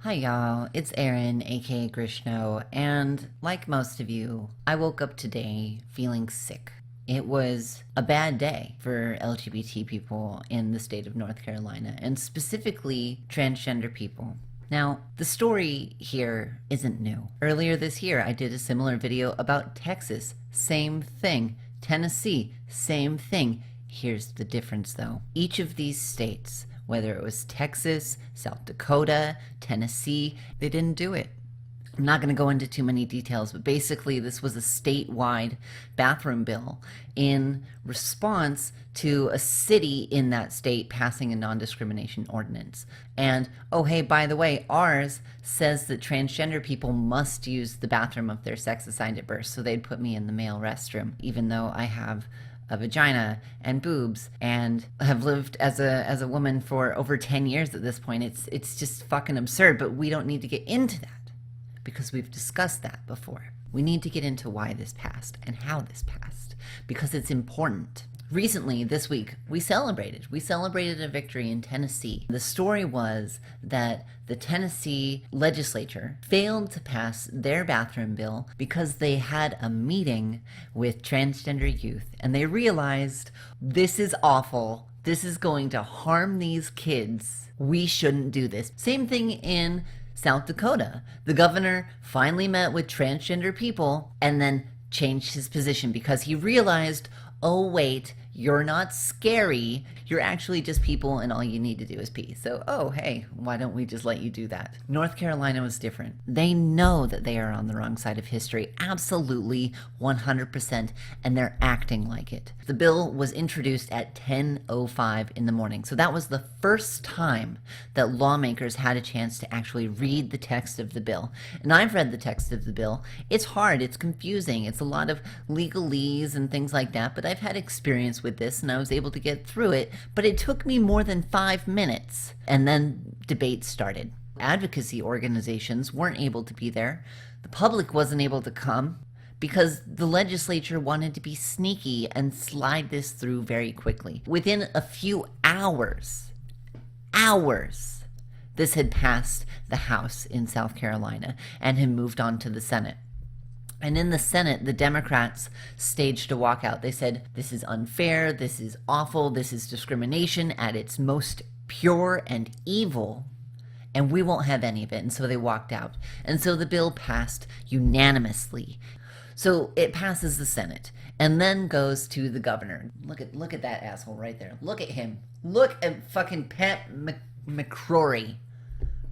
Hi y'all, it's Erin, aka Grishno, and like most of you, I woke up today feeling sick. It was a bad day for LGBT people in the state of North Carolina, and specifically transgender people. Now, the story here isn't new. Earlier this year, I did a similar video about Texas, same thing. Tennessee, same thing. Here's the difference though. Each of these states, whether it was Texas, South Dakota, Tennessee, they didn't do it. I'm not going to go into too many details, but basically this was a statewide bathroom bill in response to a city in that state passing a non-discrimination ordinance. And, oh hey, by the way, ours says that transgender people must use the bathroom of their sex assigned at birth, so they'd put me in the male restroom, even though I have a vagina and boobs and have lived as a woman for over 10 years at this point. It's just fucking absurd, but we don't need to get into that because we've discussed that before. We need to get into why this passed and how this passed because it's important. Recently, this week, we celebrated a victory in Tennessee. The story was that the Tennessee Legislature failed to pass their bathroom bill because they had a meeting with transgender youth and they realized this is awful. This is going to harm these kids. We shouldn't do this. Same thing in South Dakota. The governor finally met with transgender people and then changed his position because he realized, oh wait, you're not scary. You're actually just people and all you need to do is pee. So, oh, hey, why don't we just let you do that? North Carolina was different. They know that they are on the wrong side of history. Absolutely, 100%, and they're acting like it. The bill was introduced at 10:05 in the morning. So that was the first time that lawmakers had a chance to actually read the text of the bill. And I've read the text of the bill. It's hard, it's confusing. It's a lot of legalese and things like that, but I've had experience with this and I was able to get through it, but it took me more than 5 minutes. And then debate started. Advocacy organizations weren't able to be there. The public wasn't able to come because the legislature wanted to be sneaky and slide this through very quickly. Within a few hours, this had passed the House in South Carolina and had moved on to the Senate. And in the Senate, the Democrats staged a walkout. They said, this is unfair, this is awful, this is discrimination at its most pure and evil, and we won't have any of it. And so they walked out. And so the bill passed unanimously. So it passes the Senate and then goes to the governor. Look at that asshole right there. Look at him. Look at fucking Pat McCrory,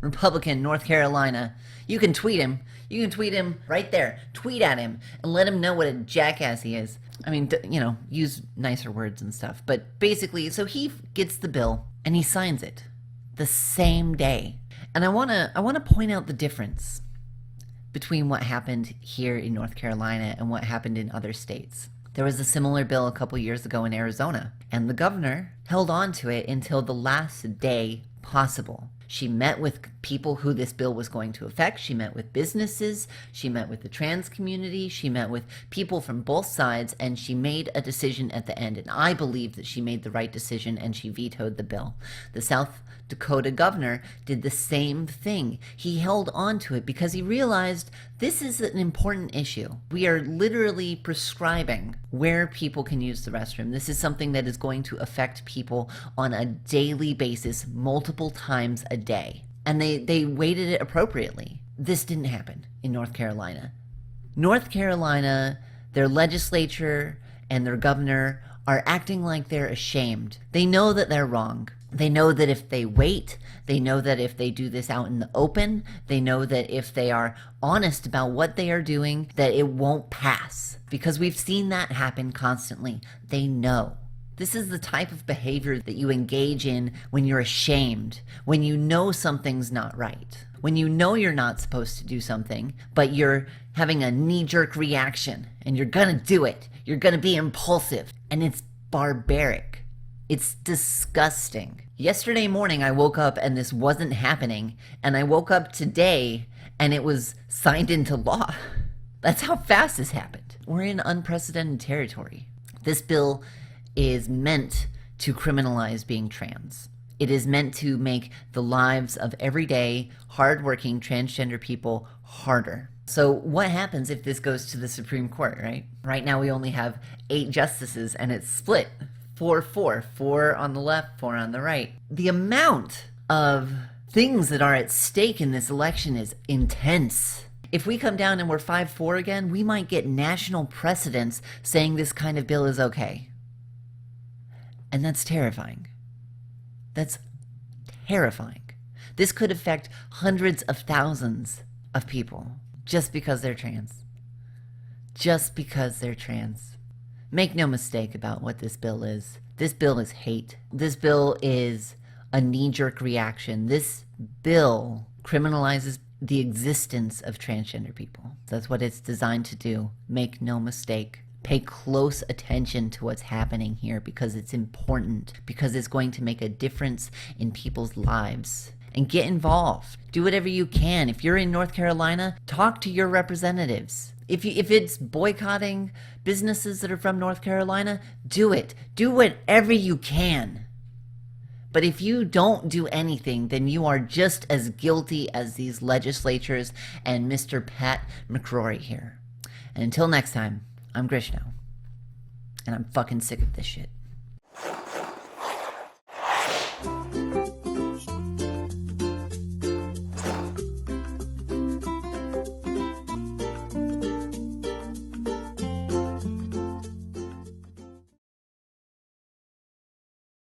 Republican, North Carolina. You can tweet him. You can tweet him right there. Tweet at him and let him know what a jackass he is. I mean, use nicer words and stuff. But basically, so he gets the bill and he signs it the same day. And I want to point out the difference between what happened here in North Carolina and what happened in other states. There was a similar bill a couple years ago in Arizona, and the governor held on to it until the last day possible. She met with people who this bill was going to affect. She met with businesses. She met with the trans community. She met with people from both sides, and she made a decision at the end. And I believe that she made the right decision, and she vetoed the bill. The South Dakota governor did the same thing. He held on to it because he realized this is an important issue. We are literally prescribing where people can use the restroom. This is something that is going to affect people on a daily basis, multiple times a day. And they weighted it appropriately. This didn't happen in North Carolina. North Carolina, their legislature and their governor are acting like they're ashamed. They know that they're wrong. They know that if they wait, they know that if they do this out in the open, they know that if they are honest about what they are doing, that it won't pass. Because we've seen that happen constantly. They know. This is the type of behavior that you engage in when you're ashamed, when you know something's not right, when you know you're not supposed to do something, but you're having a knee-jerk reaction and you're gonna do it. You're gonna be impulsive, and it's barbaric. It's disgusting. Yesterday morning, I woke up and this wasn't happening, and I woke up today and it was signed into law. That's how fast this happened. We're in unprecedented territory. This bill is meant to criminalize being trans. It is meant to make the lives of everyday, hardworking transgender people harder. So what happens if this goes to the Supreme Court, right? Right now we only have 8 justices and it's split 4-4, 4 on the left, 4 on the right. The amount of things that are at stake in this election is intense. If we come down and we're 5-4 again, we might get national precedents saying this kind of bill is okay. And that's terrifying. That's terrifying. This could affect hundreds of thousands of people just because they're trans. Just because they're trans. Make no mistake about what this bill is. This bill is hate. This bill is a knee-jerk reaction. This bill criminalizes the existence of transgender people. That's what it's designed to do. Make no mistake. Pay close attention to what's happening here because it's important, because it's going to make a difference in people's lives. And get involved. Do whatever you can. If you're in North Carolina, talk to your representatives. If it's boycotting businesses that are from North Carolina, do it. Do whatever you can. But if you don't do anything, then you are just as guilty as these legislatures and Mr. Pat McCrory here. And until next time, I'm Grishno. And I'm fucking sick of this shit.